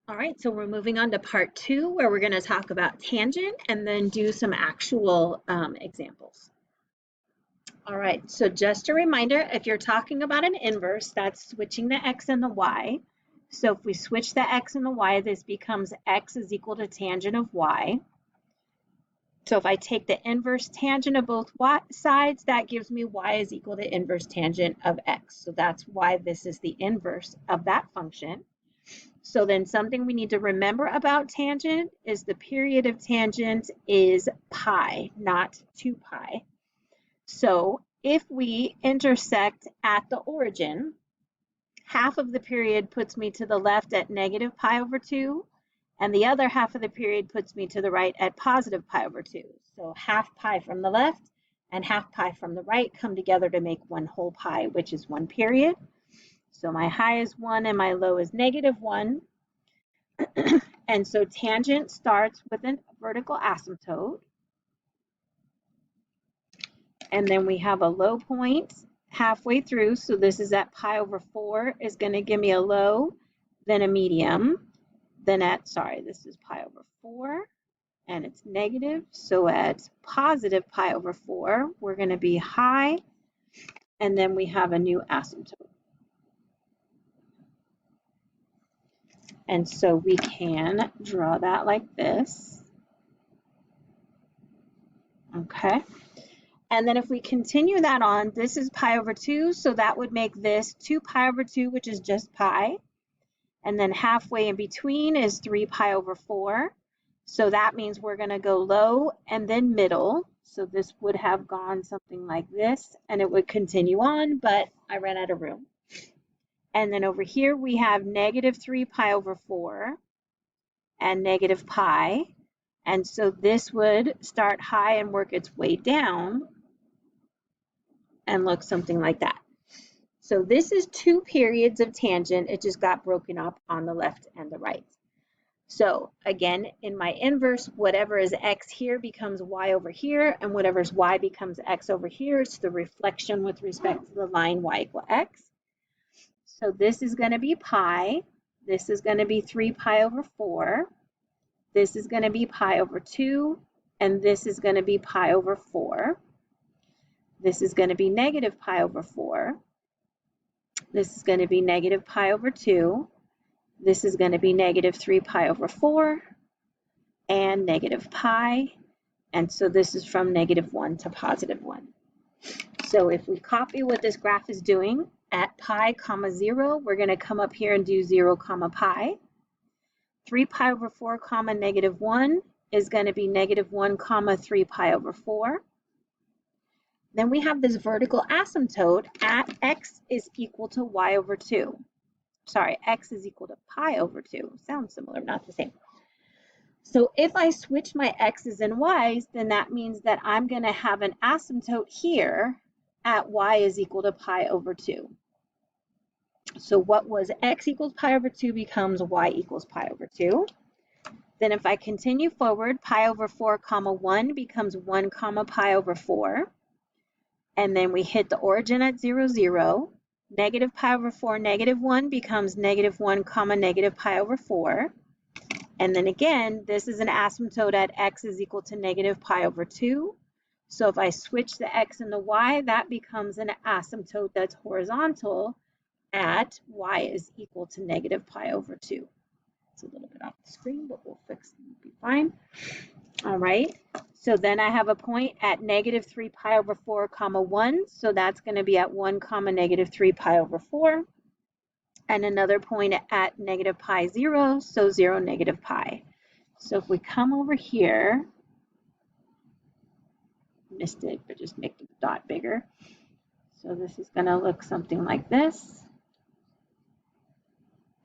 All right, so we're moving on to part 2 where we're going to talk about tangent and then do some actual examples. All right, so just a reminder, if you're talking about an inverse, that's switching the x and the y. So if we switch the x and the y, this becomes x is equal to tangent of y. So if I take the inverse tangent of both sides, that gives me y is equal to inverse tangent of x. So that's why this is the inverse of that function. So then something we need to remember about tangent is the period of tangent is pi, not 2 pi. So if we intersect at the origin, half of the period puts me to the left at negative pi over 2, and the other half of the period puts me to the right at positive pi over 2. So half pi from the left and half pi from the right come together to make one whole pi, which is 1 period. So my high is 1 and my low is negative 1. And so tangent starts with a vertical asymptote. And then we have a low point halfway through. So this is at pi over 4 is going to give me a low, then a medium. Then this is pi over 4 and it's negative. So at positive pi over 4, we're going to be high. And then we have a new asymptote. And so we can draw that like this. Okay. And then if we continue that on, this is pi over 2, so that would make this 2 pi over 2, which is just pi. And then halfway in between is 3 pi over 4. So that means we're going to go low and then middle. So this would have gone something like this, and it would continue on, but I ran out of room. And then over here we have negative 3 pi over 4 and negative pi. And so this would start high and work its way down and look something like that. So this is 2 periods of tangent. It just got broken up on the left and the right. So again, in my inverse, whatever is x here becomes y over here, and whatever is y becomes x over here. It's the reflection with respect to the line y equal x. So this is going to be pi. This is going to be 3 pi over 4. This is going to be pi over 2, and this is going to be pi over 4. This is going to be negative pi over 4. This is going to be negative pi over 2. This is going to be negative 3 pi over 4 and negative pi. And so this is from negative 1 to positive 1. So if we copy what this graph is doing, at pi comma 0, we're going to come up here and do 0 comma pi. 3 pi over 4 comma negative 1 is going to be negative 1 comma 3 pi over 4. Then we have this vertical asymptote at x is equal to y over 2. Sorry, x is equal to pi over 2. Sounds similar, not the same. So if I switch my x's and y's, then that means that I'm going to have an asymptote here at y is equal to pi over 2. So what was x equals pi over 2 becomes y equals pi over 2. Then if I continue forward, pi over 4 comma 1 becomes 1 comma pi over 4. And then we hit the origin at 0, 0. Negative pi over 4, negative 1 becomes negative 1 comma negative pi over 4. And then again, this is an asymptote at x is equal to negative pi over 2. So if I switch the x and the y, that becomes an asymptote that's horizontal at y is equal to negative pi over 2. It's a little bit off the screen, but we'll fix it, it'll be fine. All right, so then I have a point at negative 3 pi over 4 comma 1, so that's going to be at 1 comma negative 3 pi over 4. And another point at negative pi 0, so 0 negative pi. So if we come over here, missed it, but just make the dot bigger. So this is going to look something like this.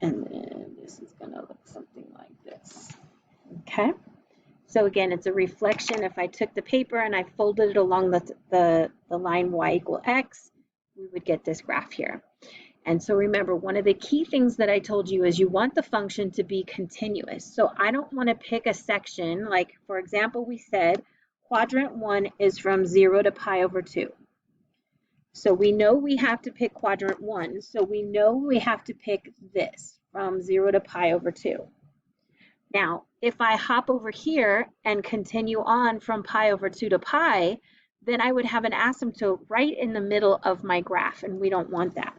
And then this is going to look something like this. Okay. So again, it's a reflection. If I took the paper and I folded it along the line y equal x, we would get this graph here. And so remember, one of the key things that I told you is you want the function to be continuous. So I don't want to pick a section, like for example, we said quadrant 1 is from 0 to pi over 2. So we know we have to pick quadrant 1. So we know we have to pick this from 0 to pi over 2. Now, if I hop over here and continue on from pi over 2 to pi, then I would have an asymptote right in the middle of my graph, and we don't want that.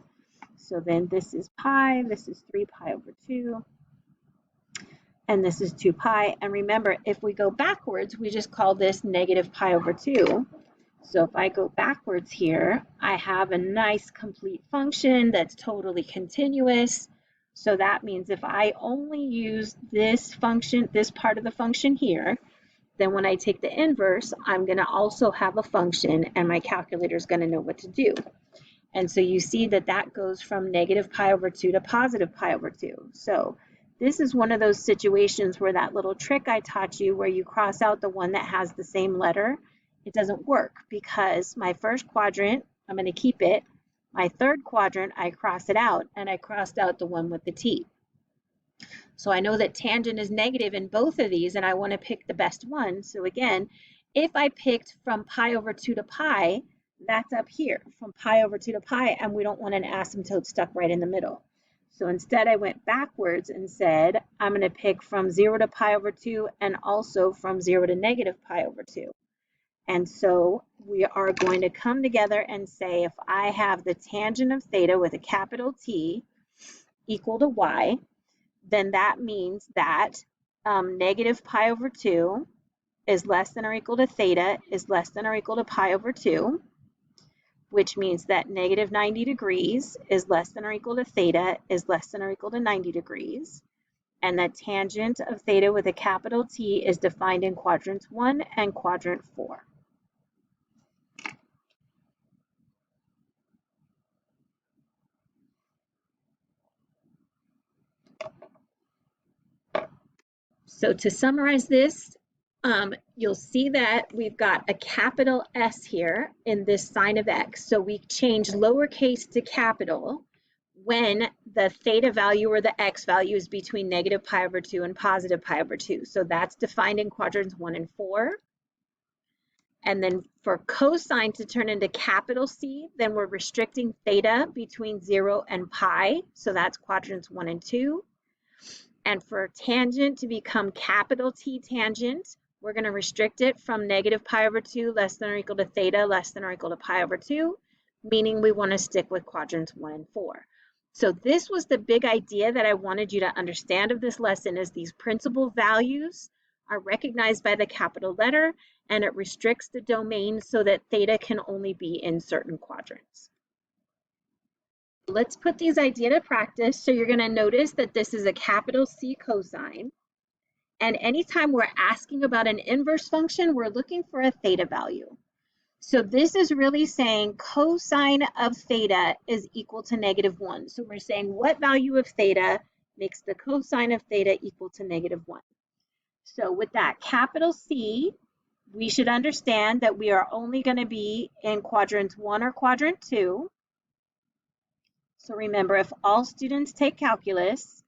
So then this is pi, this is 3 pi over 2, and this is 2 pi. And remember, if we go backwards, we just call this negative pi over 2. So if I go backwards here, I have a nice complete function that's totally continuous. So that means if I only use this function, this part of the function here, then when I take the inverse, I'm going to also have a function, and my calculator is going to know what to do. And so you see that that goes from negative pi over 2 to positive pi over 2. So this is one of those situations where that little trick I taught you, where you cross out the one that has the same letter, it doesn't work, because my first quadrant, I'm going to keep it. My third quadrant, I cross it out, and I crossed out the one with the t. So I know that tangent is negative in both of these, and I want to pick the best one. So again, if I picked from pi over 2 to pi, that's up here, from pi over 2 to pi, and we don't want an asymptote stuck right in the middle. So instead, I went backwards and said, I'm going to pick from 0 to pi over 2, and also from 0 to negative pi over 2. And so we are going to come together and say, if I have the tangent of theta with a capital T equal to y, then that means that negative pi over 2 is less than or equal to theta is less than or equal to pi over 2, which means that negative 90 degrees is less than or equal to theta is less than or equal to 90 degrees. And that tangent of theta with a capital T is defined in quadrants 1 and quadrant 4. So to summarize this, you'll see that we've got a capital S here in this sign of X. So we change lowercase to capital when the theta value or the X value is between negative pi over 2 and positive pi over 2. So that's defined in quadrants 1 and 4. And then for cosine to turn into capital C, then we're restricting theta between 0 and pi. So that's quadrants 1 and 2. And for tangent to become capital T tangent, we're going to restrict it from negative pi over 2 less than or equal to theta less than or equal to pi over 2, meaning we want to stick with quadrants 1 and 4. So this was the big idea that I wanted you to understand of this lesson, is these principal values are recognized by the capital letter, and it restricts the domain so that theta can only be in certain quadrants. Let's put these ideas to practice. So you're going to notice that this is a capital C cosine. And anytime we're asking about an inverse function, we're looking for a theta value. So this is really saying cosine of theta is equal to -1. So we're saying what value of theta makes the cosine of theta equal to -1. So with that capital C, we should understand that we are only going to be in quadrant 1 or quadrant 2. So remember, if all students take calculus,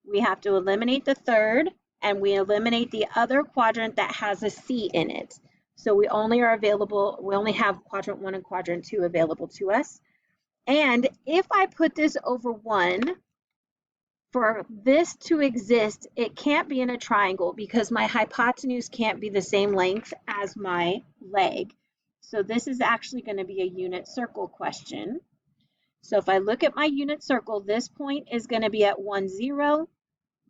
we have to eliminate the third, and we eliminate the other quadrant that has a C in it. So we only have quadrant 1 and quadrant 2 available to us. And if I put this over 1, for this to exist, it can't be in a triangle because my hypotenuse can't be the same length as my leg. So this is actually going to be a unit circle question. So if I look at my unit circle, this point is going to be at 1, 0.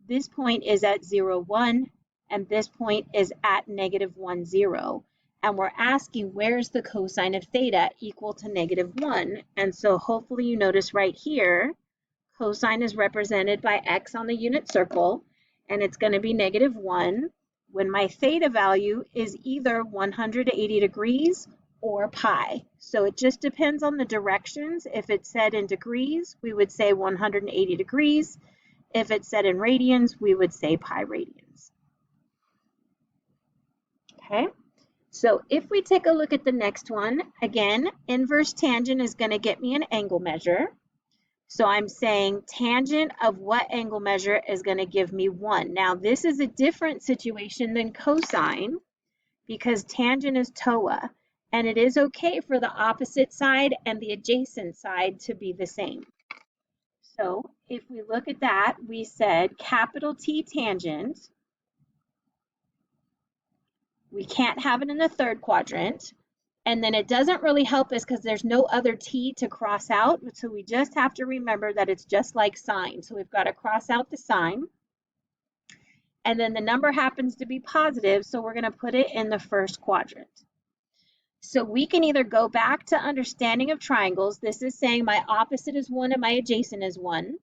This point is at 0, 1. And this point is at -1, 0. And we're asking, where's the cosine of theta equal to -1? And so hopefully you notice right here, cosine is represented by x on the unit circle, and it's going to be -1 when my theta value is either 180 degrees or pi. So it just depends on the directions. If it's said in degrees, we would say 180 degrees. If it's said in radians, we would say pi radians. Okay, so if we take a look at the next one, again, inverse tangent is going to get me an angle measure. So I'm saying tangent of what angle measure is going to give me 1. Now this is a different situation than cosine because tangent is TOA, and it is okay for the opposite side and the adjacent side to be the same. So if we look at that, we said capital T tangent We can't have it in the third quadrant. And then it doesn't really help us because there's no other t to cross out. So we just have to remember that it's just like sine. So we've got to cross out the sign. And then the number happens to be positive, so we're going to put it in the first quadrant. So we can either go back to understanding of triangles. This is saying my opposite is 1 and my adjacent is 1.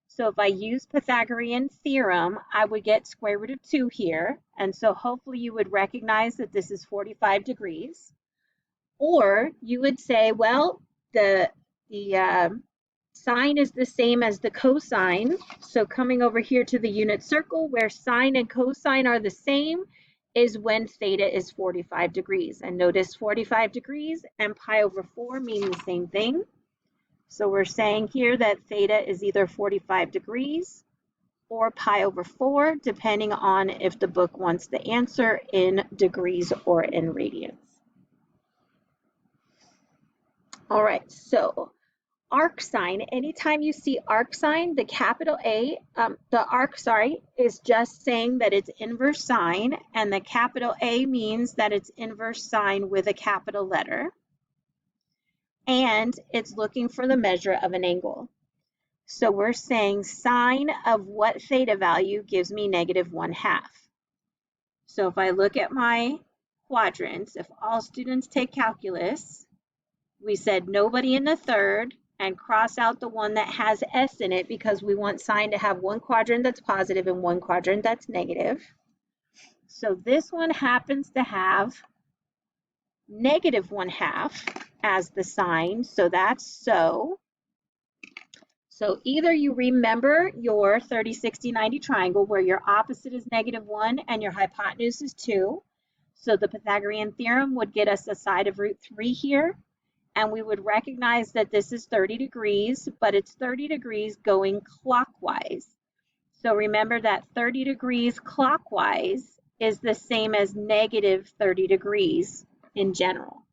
So if I use Pythagorean theorem, I would get square root of 2 here. And so hopefully you would recognize that this is 45 degrees. Or you would say, well, the sine is the same as the cosine. So coming over here to the unit circle where sine and cosine are the same is when theta is 45 degrees. And notice 45 degrees and pi over 4 mean the same thing. So we're saying here that theta is either 45 degrees or pi over 4, depending on if the book wants the answer in degrees or in radians. All right, so arc sine, anytime you see arc sine, the capital A, the arc, is just saying that it's inverse sine, and the capital A means that it's inverse sine with a capital letter. And it's looking for the measure of an angle. So we're saying sine of what theta value gives me -1/2. So if I look at my quadrants, if all students take calculus, we said nobody in the third and cross out the one that has S in it because we want sine to have one quadrant that's positive and one quadrant that's negative. So this one happens to have -1/2 as the sign, so that's so. So either you remember your 30, 60, 90 triangle where your opposite is -1 and your hypotenuse is 2. So the Pythagorean theorem would get us a side of root 3 here. And we would recognize that this is 30 degrees, but it's 30 degrees going clockwise. So remember that 30 degrees clockwise is the same as -30 degrees in general.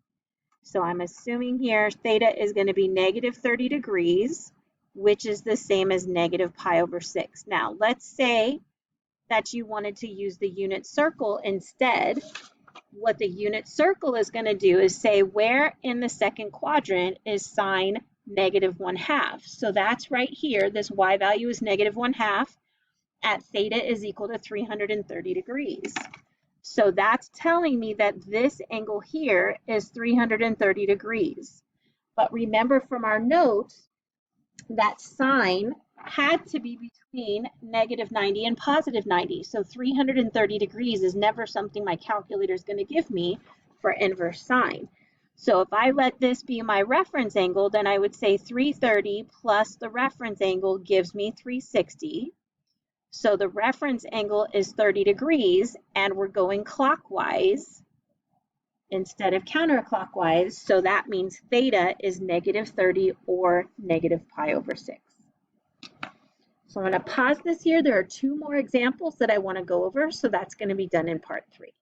So I'm assuming here theta is going to be -30 degrees, which is the same as -pi over 6. Now, let's say that you wanted to use the unit circle instead. What the unit circle is going to do is say where in the second quadrant is sine -1/2. So that's right here. This y value is -1/2 at theta is equal to 330 degrees. So that's telling me that this angle here is 330 degrees. But remember from our notes that sine had to be between -90 and +90. So 330 degrees is never something my calculator is going to give me for inverse sine. So if I let this be my reference angle, then I would say 330 plus the reference angle gives me 360. So the reference angle is 30 degrees, and we're going clockwise instead of counterclockwise. So that means theta is -30 or -pi over 6. So I'm going to pause this here. There are 2 more examples that I want to go over, so that's going to be done in part 3.